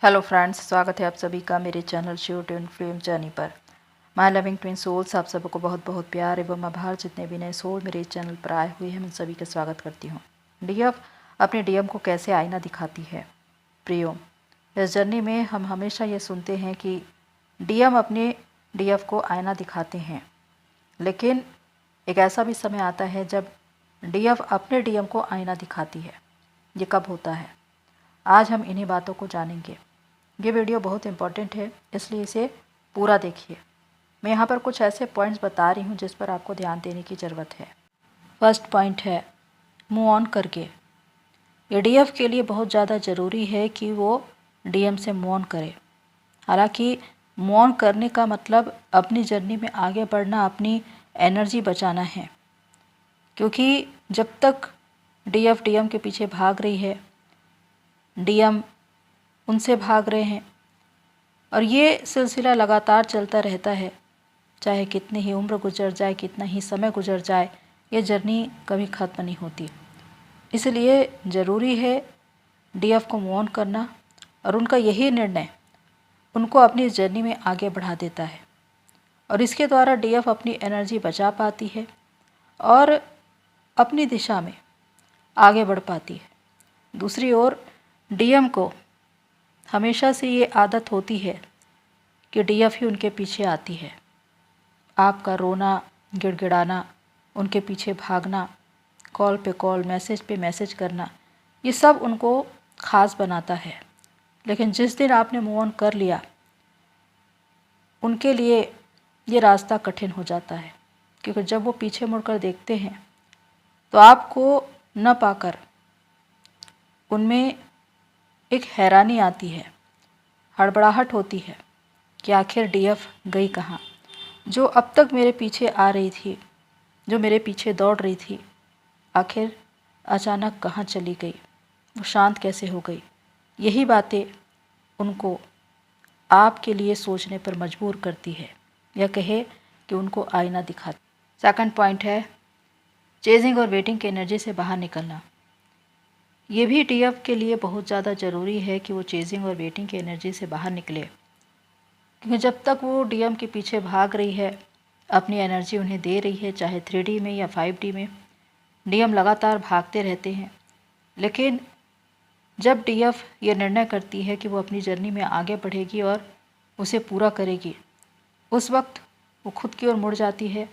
Hello friends, स्वागत है आप सभी का मेरे channel Shiv twin flame journey पर। माय लविंग ट्विन सोल्स, आप सबको बहुत बहुत प्यार एवं आभार। जितने भी नए सोल मेरे चैनल पर आए हुए हैं मैं सभी का स्वागत करती हूँ। डीएफ अपने डीएम को कैसे आईना दिखाती है। प्रियो, इस जर्नी में हम हमेशा ये सुनते हैं कि डीएम अपने डीएफ को आईना दिखाते हैं, लेकिन एक ऐसा भी समय आता है जब डीएफ अपने डीएम को आईना दिखाती है। ये कब होता है? आज हम इन्हीं बातों को जानेंगे। ये वीडियो बहुत इम्पॉर्टेंट है, इसलिए इसे पूरा देखिए। मैं यहाँ पर कुछ ऐसे पॉइंट्स बता रही हूँ जिस पर आपको ध्यान देने की ज़रूरत है। फर्स्ट पॉइंट है मूव ऑन करके। ये डीएफ के लिए बहुत ज़्यादा ज़रूरी है कि वो डीएम से मूव ऑन करे। हालांकि मूव ऑन करने का मतलब अपनी जर्नी में आगे बढ़ना, अपनी एनर्जी बचाना है, क्योंकि जब तक डीएफ डीएम के पीछे भाग रही है, डीएम उनसे भाग रहे हैं और ये सिलसिला लगातार चलता रहता है, चाहे कितनी ही उम्र गुजर जाए, कितना ही समय गुजर जाए, ये जर्नी कभी ख़त्म नहीं होती। इसलिए ज़रूरी है डीएफ को मूव ऑन करना, और उनका यही निर्णय उनको अपनी जर्नी में आगे बढ़ा देता है और इसके द्वारा डीएफ अपनी एनर्जी बचा पाती है और अपनी दिशा में आगे बढ़ पाती है। दूसरी ओर डीएम को हमेशा से ये आदत होती है कि डीएफ ही उनके पीछे आती है। आपका रोना, गिड़गिड़ाना, उनके पीछे भागना, कॉल पे कॉल, मैसेज पे मैसेज करना, ये सब उनको ख़ास बनाता है। लेकिन जिस दिन आपने मूव ऑन कर लिया, उनके लिए ये रास्ता कठिन हो जाता है, क्योंकि जब वो पीछे मुड़कर देखते हैं तो आपको न पाकर उनमें एक हैरानी आती है, हड़बड़ाहट होती है कि आखिर डीएफ गई कहाँ। जो अब तक मेरे पीछे आ रही थी, जो मेरे पीछे दौड़ रही थी, आखिर अचानक कहाँ चली गई, वो शांत कैसे हो गई। यही बातें उनको आपके लिए सोचने पर मजबूर करती है, या कहे कि उनको आईना दिखाती। सेकंड पॉइंट है चेजिंग और वेटिंग की एनर्जी से बाहर निकलना। ये भी डीएफ के लिए बहुत ज़्यादा ज़रूरी है कि वो चेजिंग और वेटिंग की एनर्जी से बाहर निकले, क्योंकि जब तक वो डीएम के पीछे भाग रही है, अपनी एनर्जी उन्हें दे रही है, चाहे 3D में या 5D में, डीएम लगातार भागते रहते हैं। लेकिन जब डीएफ ये निर्णय करती है कि वो अपनी जर्नी में आगे बढ़ेगी और उसे पूरा करेगी, उस वक्त वो खुद की ओर मुड़ जाती है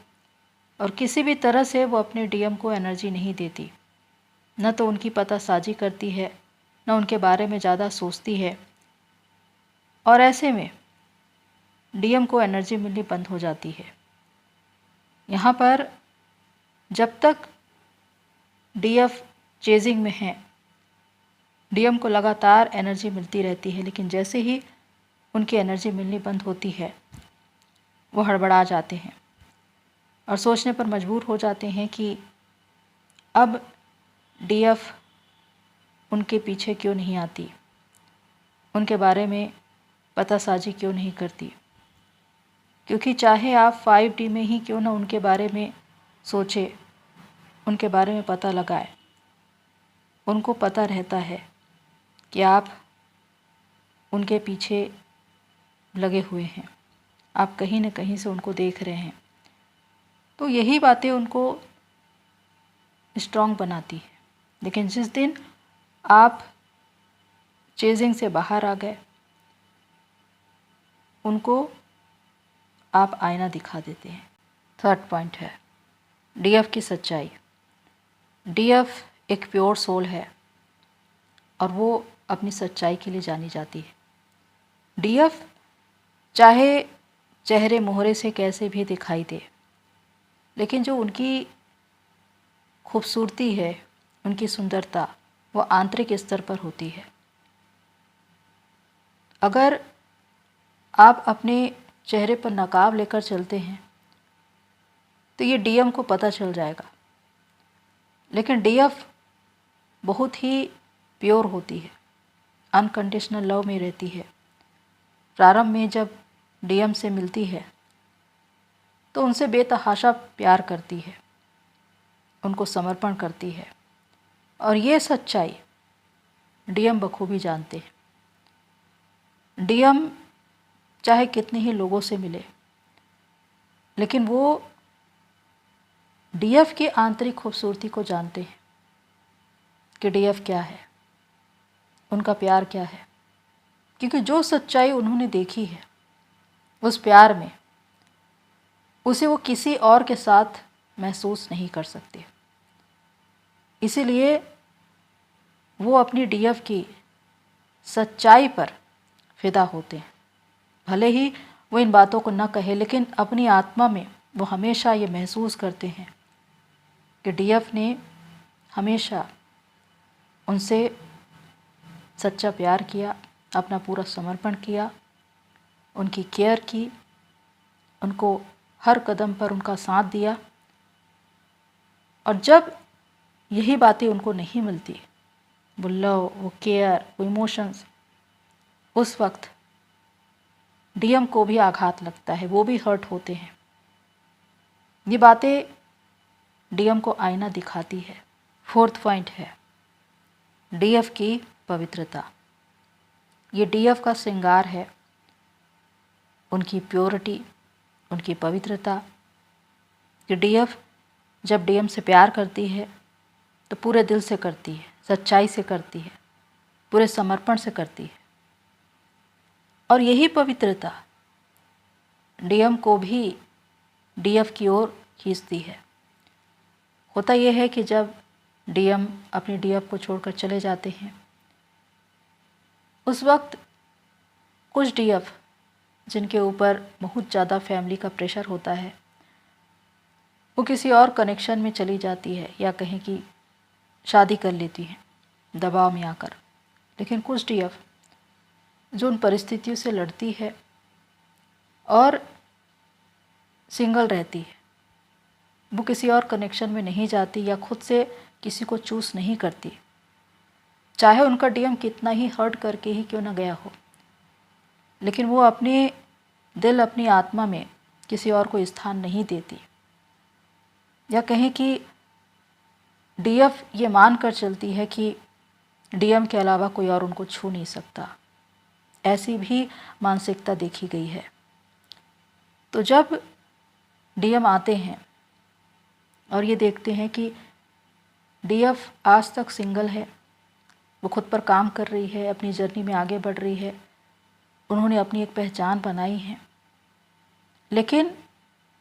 और किसी भी तरह से वो अपने डीएम को एनर्जी नहीं देती। न तो उनकी पतासाजी करती है, न उनके बारे में ज़्यादा सोचती है, और ऐसे में डीएम को एनर्जी मिलनी बंद हो जाती है। यहाँ पर जब तक डीएफ चेजिंग में है, डीएम को लगातार एनर्जी मिलती रहती है, लेकिन जैसे ही उनकी एनर्जी मिलनी बंद होती है, वो हड़बड़ा जाते हैं और सोचने पर मजबूर हो जाते हैं कि अब डीएफ उनके पीछे क्यों नहीं आती, उनके बारे में पतासाजी क्यों नहीं करती। क्योंकि चाहे आप 5D में ही क्यों ना उनके बारे में सोचे, उनके बारे में पता लगाए, उनको पता रहता है कि आप उनके पीछे लगे हुए हैं, आप कहीं न कहीं से उनको देख रहे हैं। तो यही बातें उनको स्ट्रॉन्ग बनाती है। लेकिन जिस दिन आप चेजिंग से बाहर आ गए, उनको आप आईना दिखा देते हैं। थर्ड पॉइंट है डीएफ की सच्चाई। डीएफ एक प्योर सोल है और वो अपनी सच्चाई के लिए जानी जाती है। डीएफ चाहे चेहरे मोहरे से कैसे भी दिखाई दे, लेकिन जो उनकी खूबसूरती है, उनकी सुंदरता, वो आंतरिक स्तर पर होती है। अगर आप अपने चेहरे पर नकाब लेकर चलते हैं तो ये डीएम को पता चल जाएगा, लेकिन डीएफ बहुत ही प्योर होती है, अनकंडीशनल लव में रहती है। प्रारंभ में जब डीएम से मिलती है तो उनसे बेतहाशा प्यार करती है, उनको समर्पण करती है, और ये सच्चाई डीएम बखूबी जानते हैं। डीएम चाहे कितने ही लोगों से मिले, लेकिन वो डीएफ की आंतरिक खूबसूरती को जानते हैं कि डीएफ क्या है, उनका प्यार क्या है। क्योंकि जो सच्चाई उन्होंने देखी है उस प्यार में, उसे वो किसी और के साथ महसूस नहीं कर सकते। इसीलिए वो अपनी डीएफ की सच्चाई पर फिदा होते हैं। भले ही वो इन बातों को न कहे, लेकिन अपनी आत्मा में वो हमेशा ये महसूस करते हैं कि डीएफ ने हमेशा उनसे सच्चा प्यार किया, अपना पूरा समर्पण किया, उनकी केयर की, उनको हर कदम पर उनका साथ दिया। और जब यही बातें उनको नहीं मिलती, वो लव, वो केयर, वो इमोशंस, उस वक्त डीएम को भी आघात लगता है, वो भी हर्ट होते हैं। ये बातें डीएम को आईना दिखाती है। फोर्थ पॉइंट है डीएफ की पवित्रता। ये डीएफ का श्रृंगार है, उनकी प्योरिटी, उनकी पवित्रता। कि डीएफ जब डीएम से प्यार करती है तो पूरे दिल से करती है, सच्चाई से करती है, पूरे समर्पण से करती है। और यही पवित्रता डीएम को भी डीएफ की ओर खींचती है। होता यह है कि जब डीएम अपनी डीएफ को छोड़कर चले जाते हैं, उस वक्त कुछ डीएफ जिनके ऊपर बहुत ज़्यादा फैमिली का प्रेशर होता है, वो किसी और कनेक्शन में चली जाती है या कहीं की शादी कर लेती हैं दबाव में आकर। लेकिन कुछ डीएफ जो उन परिस्थितियों से लड़ती है और सिंगल रहती है, वो किसी और कनेक्शन में नहीं जाती या खुद से किसी को चूज़ नहीं करती, चाहे उनका डीएम कितना ही हर्ट करके ही क्यों ना गया हो। लेकिन वो अपने दिल, अपनी आत्मा में किसी और को स्थान नहीं देती, या कहें कि डीएफ ये मान कर चलती है कि डीएम के अलावा कोई और उनको छू नहीं सकता। ऐसी भी मानसिकता देखी गई है। तो जब डीएम आते हैं और ये देखते हैं कि डीएफ आज तक सिंगल है, वो खुद पर काम कर रही है, अपनी जर्नी में आगे बढ़ रही है, उन्होंने अपनी एक पहचान बनाई है, लेकिन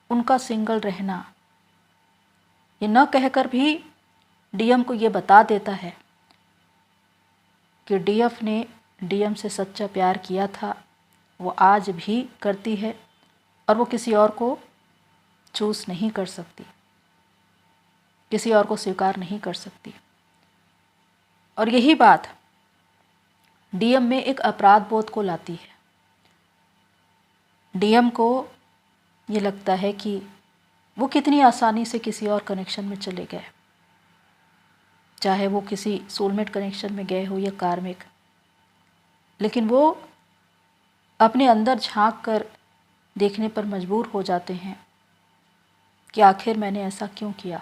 उनका सिंगल रहना ये न कहकर भी डीएम को ये बता देता है कि डीएफ ने डीएम से सच्चा प्यार किया था, वो आज भी करती है और वो किसी और को चूज़ नहीं कर सकती, किसी और को स्वीकार नहीं कर सकती। और यही बात डीएम में एक अपराध बोध को लाती है। डीएम को ये लगता है कि वो कितनी आसानी से किसी और कनेक्शन में चले गए, चाहे वो किसी सोलमेट कनेक्शन में गए हो या कार्मिक। लेकिन वो अपने अंदर झांक कर देखने पर मजबूर हो जाते हैं कि आखिर मैंने ऐसा क्यों किया।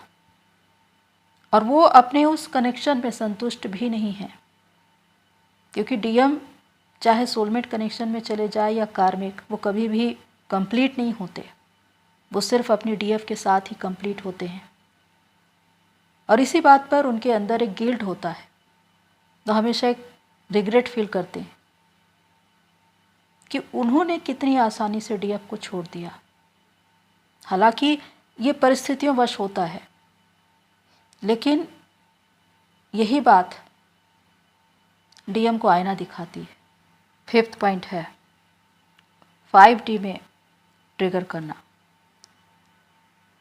और वो अपने उस कनेक्शन में संतुष्ट भी नहीं हैं, क्योंकि डीएम चाहे सोलमेट कनेक्शन में चले जाए या कार्मिक, वो कभी भी कंप्लीट नहीं होते। वो सिर्फ अपनी डीएफ के साथ ही कंप्लीट होते हैं। और इसी बात पर उनके अंदर एक गिल्ट होता है, तो हमेशा एक रिग्रेट फील करते हैं कि उन्होंने कितनी आसानी से डीएफ को छोड़ दिया। हालांकि ये परिस्थितियों वश होता है, लेकिन यही बात डीएम को आईना दिखाती है। फिफ्थ पॉइंट है 5D में ट्रिगर करना।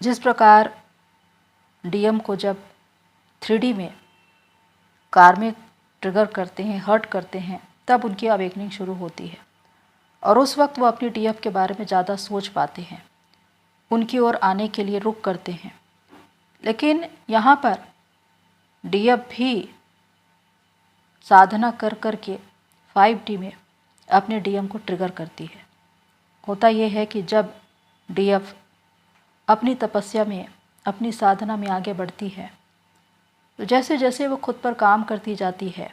जिस प्रकार डीएम को जब 3D में कार्मिक ट्रिगर करते हैं, हर्ट करते हैं, तब उनकी अवेकनिंग शुरू होती है और उस वक्त वो अपनी डीएफ के बारे में ज़्यादा सोच पाते हैं, उनकी ओर आने के लिए रुख करते हैं। लेकिन यहाँ पर डीएफ भी साधना कर कर के 5D में अपने डीएम को ट्रिगर करती है। होता यह है कि जब डीएफ अपनी तपस्या में, अपनी साधना में आगे बढ़ती है, तो जैसे जैसे वो खुद पर काम करती जाती है,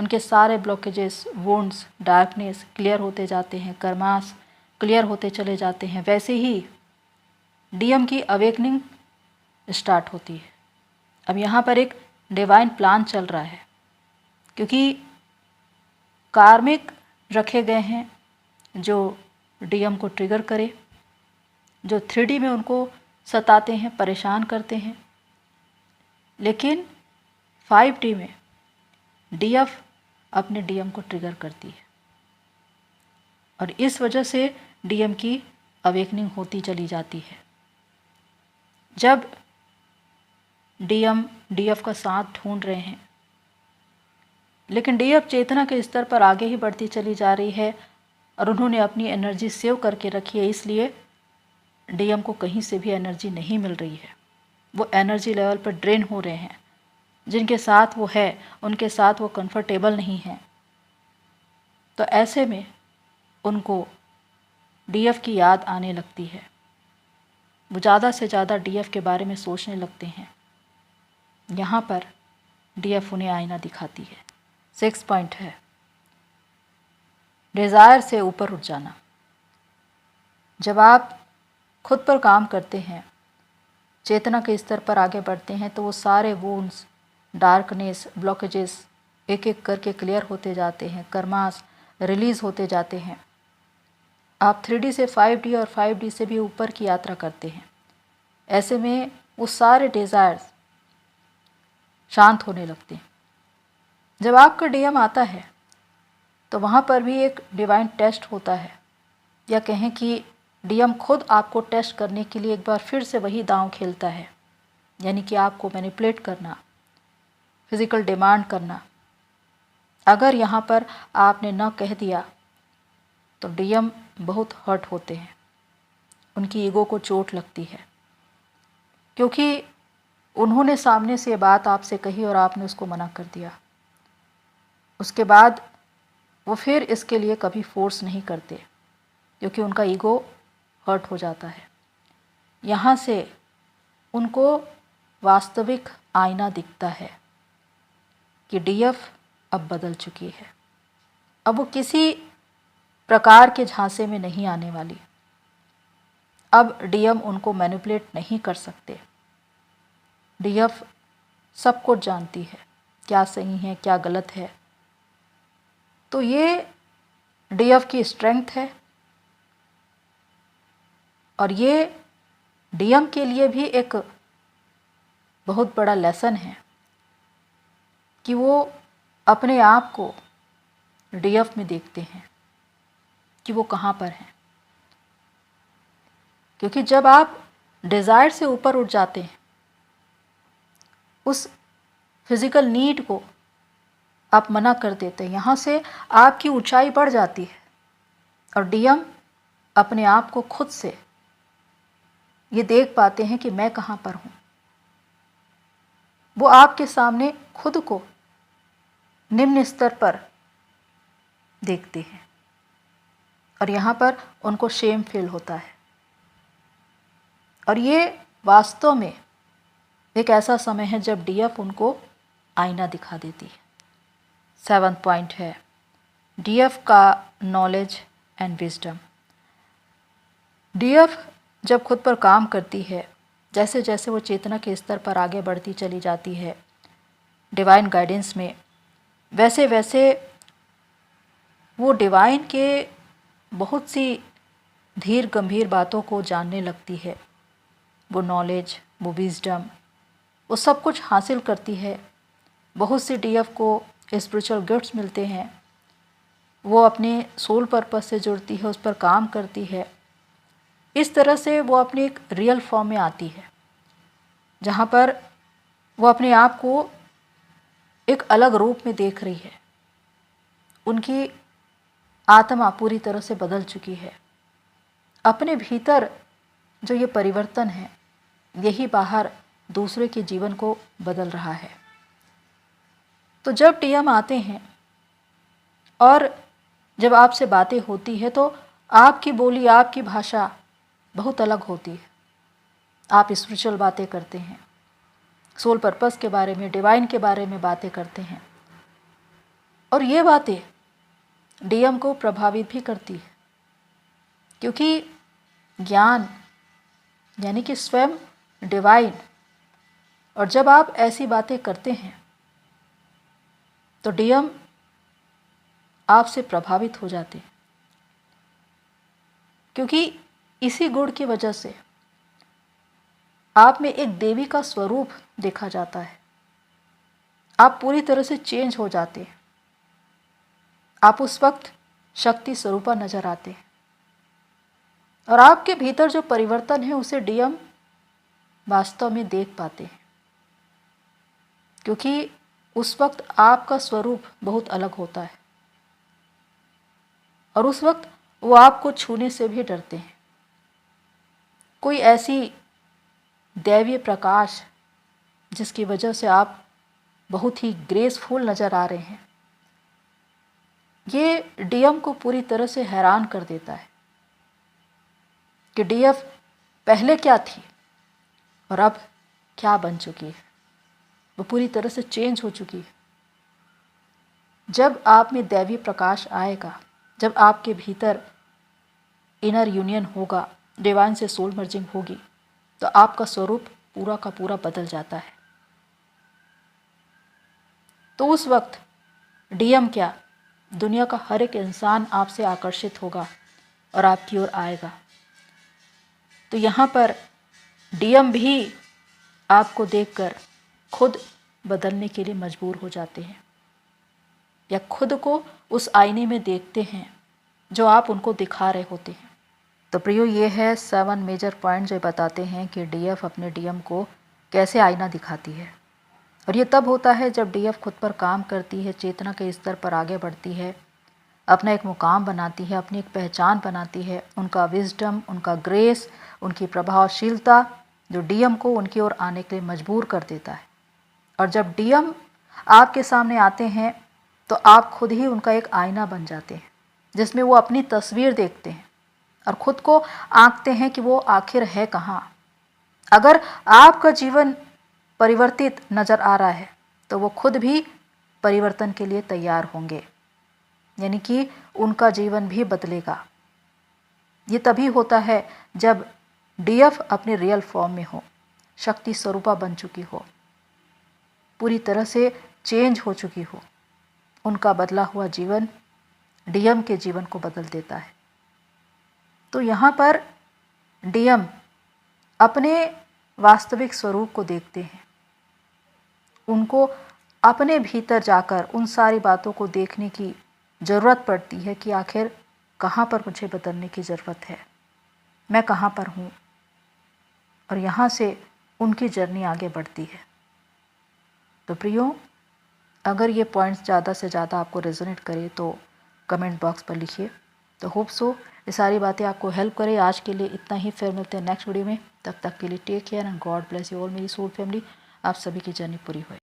उनके सारे ब्लॉकेजेस, वुंड्स, डार्कनेस क्लियर होते जाते हैं, कर्मास क्लियर होते चले जाते हैं। वैसे ही डीएम की अवेकनिंग स्टार्ट होती है। अब यहाँ पर एक डिवाइन प्लान चल रहा है, क्योंकि कार्मिक रखे गए हैं जो डीएम को ट्रिगर करे, जो 3D में उनको सताते हैं, परेशान करते हैं। लेकिन 5D में डीएफ अपने डीएम को ट्रिगर करती है और इस वजह से डीएम की अवेकनिंग होती चली जाती है। जब डीएम डीएफ का साथ ढूंढ रहे हैं, लेकिन डीएफ चेतना के स्तर पर आगे ही बढ़ती चली जा रही है और उन्होंने अपनी एनर्जी सेव करके रखी है, इसलिए डीएम को कहीं से भी एनर्जी नहीं मिल रही है। वो एनर्जी लेवल पर ड्रेन हो रहे हैं। जिनके साथ वो है उनके साथ वो कंफर्टेबल नहीं है। तो ऐसे में उनको डीएफ की याद आने लगती है। वो ज़्यादा से ज़्यादा डीएफ के बारे में सोचने लगते हैं। यहाँ पर डीएफ उन्हें आईना दिखाती है। 6 पॉइंट है डिज़ायर से ऊपर उठ जाना। जब आप खुद पर काम करते हैं, चेतना के स्तर पर आगे बढ़ते हैं, तो वो सारे वुंड्स, डार्कनेस, ब्लॉकेजेस एक एक करके क्लियर होते जाते हैं, कर्मास रिलीज़ होते जाते हैं। आप 3D से 5D और 5D से भी ऊपर की यात्रा करते हैं। ऐसे में वो सारे डिज़ायर्स शांत होने लगते हैं। जब आपका डीएम आता है तो वहाँ पर भी एक डिवाइन टेस्ट होता है, या कहें कि डीएम खुद आपको टेस्ट करने के लिए एक बार फिर से वही दांव खेलता है, यानी कि आपको मैनिपुलेट करना, फिज़िकल डिमांड करना। अगर यहाँ पर आपने न कह दिया तो डीएम बहुत हर्ट होते हैं, उनकी ईगो को चोट लगती है, क्योंकि उन्होंने सामने से बात आपसे कही और आपने उसको मना कर दिया। उसके बाद वो फिर इसके लिए कभी फोर्स नहीं करते, क्योंकि उनका ईगो हर्ट हो जाता है। यहाँ से उनको वास्तविक आईना दिखता है कि डीएफ अब बदल चुकी है। अब वो किसी प्रकार के झांसे में नहीं आने वाली। अब डीएम उनको मैनिपुलेट नहीं कर सकते। डीएफ सब कुछ जानती है, क्या सही है क्या गलत है। तो ये डीएफ की स्ट्रेंथ है और ये डीएम के लिए भी एक बहुत बड़ा लेसन है कि वो अपने आप को डीएफ में देखते हैं कि वो कहाँ पर हैं। क्योंकि जब आप डिज़ायर से ऊपर उठ जाते हैं, उस फिज़िकल नीड को आप मना कर देते हैं, यहाँ से आपकी ऊंचाई बढ़ जाती है और डीएम अपने आप को खुद से ये देख पाते हैं कि मैं कहाँ पर हूँ। वो आपके सामने खुद को निम्न स्तर पर देखते हैं और यहाँ पर उनको शेम फील होता है। और ये वास्तव में एक ऐसा समय है जब डीएफ उनको आईना दिखा देती है। 7 पॉइंट है डीएफ का नॉलेज एंड विजडम। डीएफ जब खुद पर काम करती है, जैसे जैसे वो चेतना के स्तर पर आगे बढ़ती चली जाती है डिवाइन गाइडेंस में, वैसे वैसे वो डिवाइन के बहुत सी धीर गंभीर बातों को जानने लगती है। वो नॉलेज, वो विजडम, वो सब कुछ हासिल करती है। बहुत सी डीएफ को स्पिरिचुअल गिफ्ट्स मिलते हैं। वो अपने सोल पर्पस से जुड़ती है, उस पर काम करती है। इस तरह से वो अपनी एक रियल फॉर्म में आती है, जहाँ पर वो अपने आप को एक अलग रूप में देख रही है। उनकी आत्मा पूरी तरह से बदल चुकी है। अपने भीतर जो ये परिवर्तन है, यही बाहर दूसरे के जीवन को बदल रहा है। तो जब डीएम आते हैं और जब आपसे बातें होती है तो आपकी बोली, आपकी भाषा बहुत अलग होती है। आप स्पिरिचुअल बातें करते हैं, सोल पर्पस के बारे में, डिवाइन के बारे में बातें करते हैं। और ये बातें डीएम को प्रभावित भी करती है, क्योंकि ज्ञान यानी कि स्वयं डिवाइन, और जब आप ऐसी बातें करते हैं तो डीएम आपसे प्रभावित हो जाते हैं, क्योंकि इसी गुण की वजह से आप में एक देवी का स्वरूप देखा जाता है। आप पूरी तरह से चेंज हो जाते हैं। आप उस वक्त शक्ति स्वरूपा नजर आते हैं, और आपके भीतर जो परिवर्तन है उसे डीएम वास्तव में देख पाते हैं, क्योंकि उस वक्त आपका स्वरूप बहुत अलग होता है, और उस वक्त वो आपको छूने से भी डरते हैं। कोई ऐसी दैवीय प्रकाश जिसकी वजह से आप बहुत ही ग्रेसफुल नजर आ रहे हैं, ये डीएम को पूरी तरह से हैरान कर देता है कि डीएफ पहले क्या थी और अब क्या बन चुकी है। वो पूरी तरह से चेंज हो चुकी है। जब आप में दैवीय प्रकाश आएगा, जब आपके भीतर इनर यूनियन होगा, डिवाइन से सोल मर्जिंग होगी, तो आपका स्वरूप पूरा का पूरा बदल जाता है। तो उस वक्त डीएम क्या, दुनिया का हर एक इंसान आपसे आकर्षित होगा और आपकी ओर आएगा। तो यहाँ पर डीएम भी आपको देखकर खुद बदलने के लिए मजबूर हो जाते हैं, या खुद को उस आईने में देखते हैं जो आप उनको दिखा रहे होते हैं। तो प्रियो, ये है 7 मेजर पॉइंट जो बताते हैं कि डीएफ अपने डीएम को कैसे आईना दिखाती है। और ये तब होता है जब डीएफ खुद पर काम करती है, चेतना के स्तर पर आगे बढ़ती है, अपना एक मुकाम बनाती है, अपनी एक पहचान बनाती है। उनका विजडम, उनका ग्रेस, उनकी प्रभावशीलता जो डीएम को उनकी ओर आने के लिए मजबूर कर देता है। और जब डीएम आपके सामने आते हैं तो आप खुद ही उनका एक आईना बन जाते हैं, जिसमें वो अपनी तस्वीर देखते हैं और खुद को आंकते हैं कि वो आखिर है कहाँ। अगर आपका जीवन परिवर्तित नज़र आ रहा है तो वो खुद भी परिवर्तन के लिए तैयार होंगे, यानी कि उनका जीवन भी बदलेगा। ये तभी होता है जब डीएफ अपने रियल फॉर्म में हो, शक्ति स्वरूपा बन चुकी हो, पूरी तरह से चेंज हो चुकी हो। उनका बदला हुआ जीवन डीएम के जीवन को बदल देता है। तो यहाँ पर डीएम अपने वास्तविक स्वरूप को देखते हैं। उनको अपने भीतर जाकर उन सारी बातों को देखने की ज़रूरत पड़ती है कि आखिर कहाँ पर मुझे बदलने की ज़रूरत है, मैं कहाँ पर हूँ। और यहाँ से उनकी जर्नी आगे बढ़ती है। तो प्रियो, अगर ये पॉइंट्स ज़्यादा से ज़्यादा आपको रेजोनेट करे तो कमेंट बॉक्स पर लिखिए। तो होप सो ये सारी बातें आपको हेल्प करें। आज के लिए इतना ही, फिर मिलते हैं नेक्स्ट वीडियो में। तब तक के लिए take care and god bless you all. मेरी सोल फैमिली, आप सभी की जर्नी पूरी हुई।